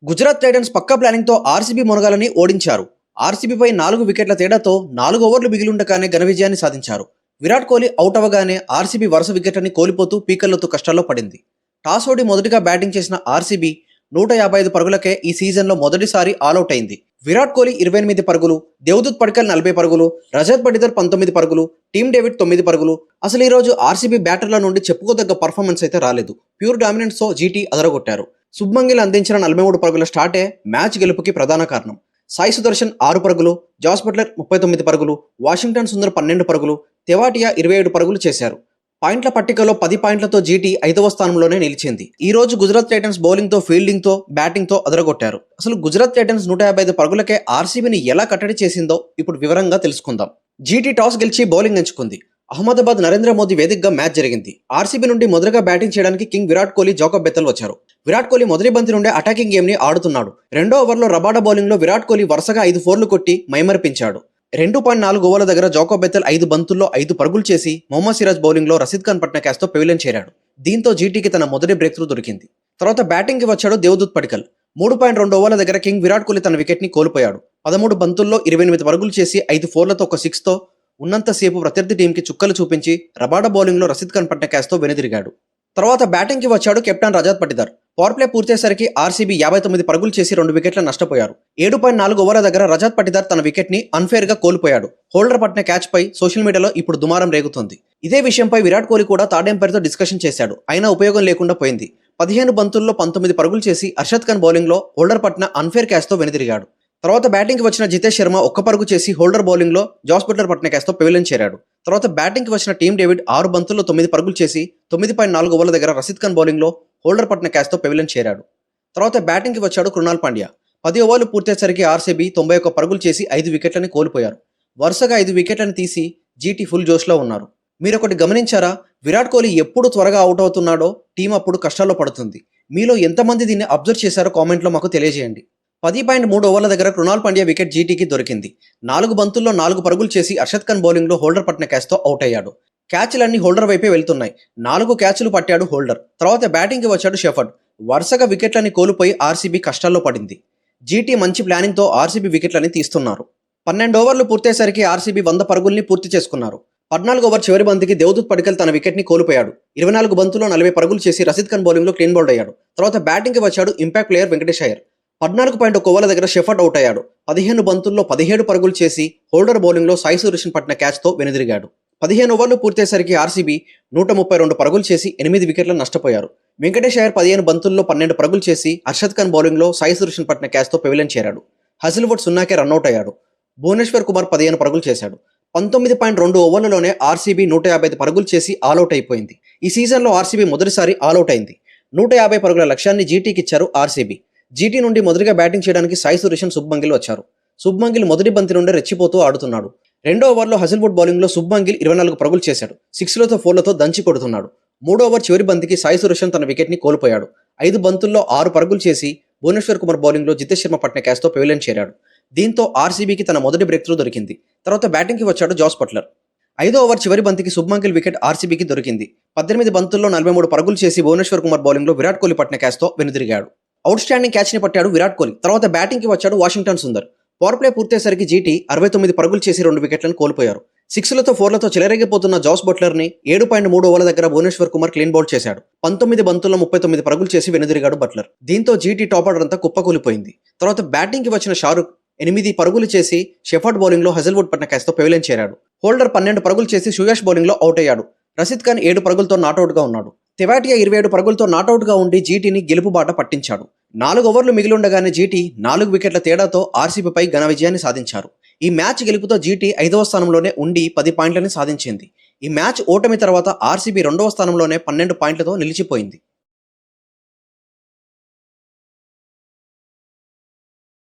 Gujarat Titans పక్కా ప్లానింగ్తో RCB మునగాలని ఓడించారు. ఆర్సీబీపై 4 వికెట్ల తేడాతో 4 ఓవర్లు మిగిలుండగానే ఘన విజయాన్ని సాధించారు. విరాట్ కోహ్లీ అవుట్ అవ్వగానే ఆర్సీబీ వరుస వికెట్లని కోల్పోతూ పీకల్లోతూ కష్టాల్లో పడింది. టాస్ ఓడి మొదటిగా బ్యాటింగ్ చేసిన ఆర్సీబీ 155 పరుగులకే ఈ సీజన్లో మొదటిసారి ఆలౌట్ అయింది. విరాట్ కోహ్లీ 28 పరుగులు, దేవదూత్ పడికల్ 40 పరుగులు, రజత్ పటిదార్ 19 పరుగులు, టీమ్ డేవిడ్ 9 పరుగులు. అసలు ఈ రోజు ఆర్సీబీ బ్యాటర్ల నుండి చెప్పుకోదగ్గ పర్ఫార్మెన్స్ అయితే రాలేదు. ప్యూర్ డామినెన్స్ తో జీటీ అదరగొట్టారు. శుభ్మన్ గిల్ అందించిన 43 పరుగుల స్టార్టే మ్యాచ్ గెలుపుకి ప్రధాన కారణం. సాయి సుదర్శన్ 6 పరుగులు, జాస్ బట్లర్ 39 పరుగులు, వాషింగ్టన్ సుందర్ 12 పరుగులు, తెవాటియా 27 పరుగులు చేశారు. పాయింట్ల పట్టికలో 10 పాయింట్లతో జీటీ 5వ స్థానంలోనే నిలిచింది. ఈ రోజు గుజరాత్ టైటన్స్ బౌలింగ్ తో, ఫీల్డింగ్ తో, బ్యాటింగ్ తో అదరగొట్టారు. అసలు గుజరాత్ టైటన్స్ 155 పరుగులకే ఆర్సీబీని ఎలా కట్టడి చేసిందో ఇప్పుడు వివరంగా తెలుసుకుందాం. జీటీ టాస్ గెలిచి బౌలింగ్ ఎంచుకుంది. అహ్మదాబాద్ నరేంద్ర మోదీ వేదికగా మ్యాచ్ జరిగింది. ఆర్సీబీ నుండి మొదటగా బ్యాటింగ్ చేయడానికి king Virat Kohli, Jacob Bethell వచ్చారు. విరాట్ కోహ్లీ మొదటి బంతి నుండే అటాకింగ్ గేమ్ ని ఆడుతున్నాడు. రెండో ఓవర్లో రబాడా బౌలింగ్ లో విరాట్ కోహ్లీ వరుసగా 5 ఫోర్లు కొట్టి మైమరిపించాడు. 2.4 ఓవర్ల దగ్గర జాకబ్ బెథెల్ 5 బంతుల్లో 5 పరుగులు చేసి మొహమ్మద్ సిరాజ్ బౌలింగ్ లో రషీద్ ఖాన్ పట్టిన క్యాచ్ తో పెవిలియన్ చేరాడు. దీంతో జీటీకి తన మొదటి బ్రేక్ త్రూ దొరికింది. తర్వాత బ్యాటింగ్ కి వచ్చాడు దేవదూత్ పడికల్. 3.2 ఓవర్ల దగ్గర కింగ్ విరాట్ కోహ్లీ తన వికెట్ ని కోల్పోయాడు. 13 బంతుల్లో 28 పరుగులు చేసి 5 ఫోర్లతో ఒక 6 తో ఉన్నంతసేపు ప్రత్యర్థి టీంకి చుక్కలు చూపించి రబాడా బౌలింగ్ లో రషీద్ ఖాన్ పట్టిన క్యాచ్ తో వెనుదిరిగాడు. తర్వాత బ్యాటింగ్ కి వచ్చాడు captain Rajat Patidar. Power play పూర్తయ్యేసరికి ఆర్సీబీ 59 పరుగులు చేసి 2 వికెట్ల నష్టపోయారు. 7.4 ఓవర్ల దగ్గర రజత్ పటిదార్ తన వికెట్ ని అన్ఫేర్ గా కోల్పోయాడు. హోల్డర్ పట్టిన క్యాచ్ పై సోషల్ మీడియాలో ఇప్పుడు దుమారం రేగుతుంది. ఇదే విషయంపై విరాట్ కోహ్లీ కూడా థర్డ్ ఎంపైర్ తో డిస్కషన్ చేశాడు. అయినా ఉపయోగం లేకుండా పోయింది. 15 బంతుల్లో 19 పరుగులు చేసి అర్షద్ ఖాన్ బౌలింగ్ లో హోల్డర్ పట్టిన అన్ఫేర్ క్యాచ్ తో వెనుదిరిగాడు. తర్వాత బ్యాటింగ్ కి వచ్చిన జితేష్ శర్మ 1 పరుగు చేసి హోల్డర్ బౌలింగ్ లో జాస్ బట్లర్ పట్టిన క్యాచ్ తో పెవిలియన్ చేరాడు. తర్వాత బ్యాటింగ్ కి వచ్చిన టీమ్ డేవిడ్ 6 బంతుల్లో 9 పరుగులు చేసి 9.4 ఓవర్ల దగ్గర రషీద్ ఖాన్ బౌలింగ్ లో హోల్డర్ పట్టిన క్యాచ్ తో పెవిలియన్ చేరాడు. తర్వాత బ్యాటింగ్ కి వచ్చాడు కృణాల్ పాండ్యా. 10 ఓవర్లు పూర్తయ్యేసరికి ఆర్సీబీ 91 పరుగులు చేసి 5 వికెట్లని కోల్పోయారు. వరుసగా 5 వికెట్లను తీసి జీటీ ఫుల్ జోష్ లో ఉన్నారు. మీరొకటి గమనించారా? విరాట్ కోహ్లీ ఎప్పుడు త్వరగా అవుట్ అవుతున్నాడో టీం అప్పుడు కష్టాల్లో పడుతుంది. మీలో ఎంతమంది దీన్ని అబ్జర్వ్ చేశారో కామెంట్లో మాకు తెలియజేయండి. 10.3 ఓవర్ల దగ్గర కృణాల్ పాండ్యా వికెట్ జీటీకి దొరికింది. 4 బంతుల్లో 4 పరుగులు చేసి అర్షద్ ఖాన్ బౌలింగ్ లో హోల్డర్ పట్టిన క్యాచ్ తో అవుట్ అయ్యాడు. క్యాచ్లన్నీ హోల్డర్ వైపే వెళ్తున్నాయి. 4 క్యాచ్లు పట్టాడు హోల్డర్. తర్వాత బ్యాటింగ్ కి వచ్చాడు షెఫర్డ్. వరుసగా వికెట్లని కోల్పోయి ఆర్సీబీ కష్టాల్లో పడింది. జీటీ మంచి ప్లానింగ్ తో ఆర్సీబీ వికెట్లని తీస్తున్నారు. 12 ఓవర్లు పూర్తయ్యేసరికి ఆర్సీబీ 100 పరుగుల్ని పూర్తి చేసుకున్నారు. 14 ఓవర్ చివరి బంతికి దేవదూత్ పడికల్ తన వికెట్ ని కోల్పోయాడు. 24 బంతుల్లో 40 పరుగులు చేసి రషీద్ ఖాన్ బౌలింగ్ లో క్లీన్ బౌల్డ్ అయ్యాడు. తర్వాత బ్యాటింగ్ కి వచ్చాడు ఇంపాక్ట్ ప్లేయర్ వెంకటేష్ అయ్యర్. 14.1 ఓవర్ల దగ్గర షెఫర్డ్ అవుట్ అయ్యాడు. 15 బంతుల్లో 17 పరుగులు చేసి హోల్డర్ బౌలింగ్ లో సాయి సుదర్శన్ పట్టిన క్యాచ్ తో వెనుదిరిగాడు. 15 ఓవర్లు పూర్తయ్యేసరికి ఆర్సీబీ 132 పరుగులు చేసి 8 వికెట్లను నష్టపోయారు. వెంకటేష్ అయ్యర్ 15 బంతుల్లో 12 పరుగులు చేసి అర్షద్ ఖాన్ బౌలింగ్ లో సాయి సుదర్శన్ పట్టిన క్యాచ్ తో పెవిలియన్ చేరాడు. హజిల్వుడ్ 0కే రన్అట్ అయ్యాడు. భువనేశ్వర్ కుమార్ 15 పరుగులు చేశాడు. 19.2 ఓవర్లలోనే ఆర్సీబీ 155 పరుగులు చేసి ఆల్అౌట్ అయిపోయింది. ఈ సీజన్లో ఆర్సీబీ మొదటిసారి ఆల్అౌట్ అయింది. 150 పరుగుల లక్ష్యాన్ని జీటీకి ఇచ్చారు ఆర్సీబీ. జీటీ నుండి మొదటిగా బ్యాటింగ్ చేయడానికి సాయి సుదర్శన్, శుభ్మన్ గిల్ వచ్చారు. శుభ్మన్ గిల్ మొదటి బంతి నుండి రెచ్చిపోతూ ఆడుతున్నాడు. రెండో ఓవర్లో హజిల్వుడ్ బౌలింగ్ లో శుభ్మన్ గిల్ 24 పరుగులు చేశాడు. 6లతో 4లతో దంచి కొడుతున్నాడు. 3వ ఓవర్ చివరి బంతికి సాయి సుదర్శన్ తన వికెట్ ని కోల్పోయాడు. 5 బంతుల్లో 6 పరుగులు చేసి భువనేశ్వర్ కుమార్ బౌలింగ్ లో జితేష్ శర్మ పట్టిన క్యాచ్ తో పెవిలియన్ చేరాడు. దీంతో ఆర్సీబీకి తన మొదటి బ్రేక్ త్రూ దొరికింది. తర్వాత బ్యాటింగ్ కి వచ్చాడు జాస్ బట్లర్. 5వ ఓవర్ చివరి బంతికి శుభ్మన్ గిల్ వికెట్ ఆర్సీబీకి దొరికింది. 18 బంతుల్లో 43 పరుగులు చేసి భువనేశ్వర్ కుమార్ బౌలింగ్ లో విరాట్ కోహ్లీ పట్టిన క్యాచ్ తో వెనుదిరిగాడు. అవుట్ స్టాండింగ్ క్యాచ్ ని పట్టాడు విరాట్ కోహ్లీ. తర్వాత బ్యాటింగ్ కి వచ్చాడు వాషింగ్టన్ సుందర్. పవర్ ప్లే పూర్తయ్యేసరికి జీటీ 69 పరుగులు చేసి 2 వికెట్లను కోల్పోయారు. 6లతో 4లతో చెలరేగిపోతున్న జాస్ బట్లర్ ని 7.3 ఓవర్ల దగ్గర భువనేశ్వర్ కుమార్ క్లీన్ బౌల్డ్ చేశాడు. 19 బంతుల్లో 39 పరుగులు చేసి వెనుదిరిగాడు బట్లర్. దీంతో జీటీ టాప్ ఆర్డర్ అంతా కుప్పకూలిపోయింది. తర్వాత బ్యాటింగ్ కి వచ్చిన షారుఖ్ 8 పరుగులు చేసి షెఫర్డ్ బౌలింగ్ లో హజిల్వుడ్ పట్టిన క్యాచ్ తో పెవిలియన్ చేరాడు. హోల్డర్ 12 పరుగులు చేసి సుయాష్ బౌలింగ్ లో అవుట్ అయ్యాడు. రషీద్ ఖాన్ 7 పరుగులతో నాట్అవుట్ గా ఉన్నాడు. తెవాటియా 27 పరుగులతో నాట్అవుట్ గా ఉండి జీటీని గెలుపు బాట పట్టించాడు. 4 ఓవర్లు మిగిలుండగానే జీటీ 4 వికెట్ల తేడాతో ఆర్సీబీపై ఘన విజయాన్ని సాధించారు. ఈ మ్యాచ్ గెలుపుతో జీటీ 5వ స్థానంలోనే ఉండి 10 పాయింట్లని సాధించింది. ఈ మ్యాచ్ ఓటమి తర్వాత ఆర్సీబీ 2వ స్థానంలోనే 12 పాయింట్లతో నిలిచిపోయింది.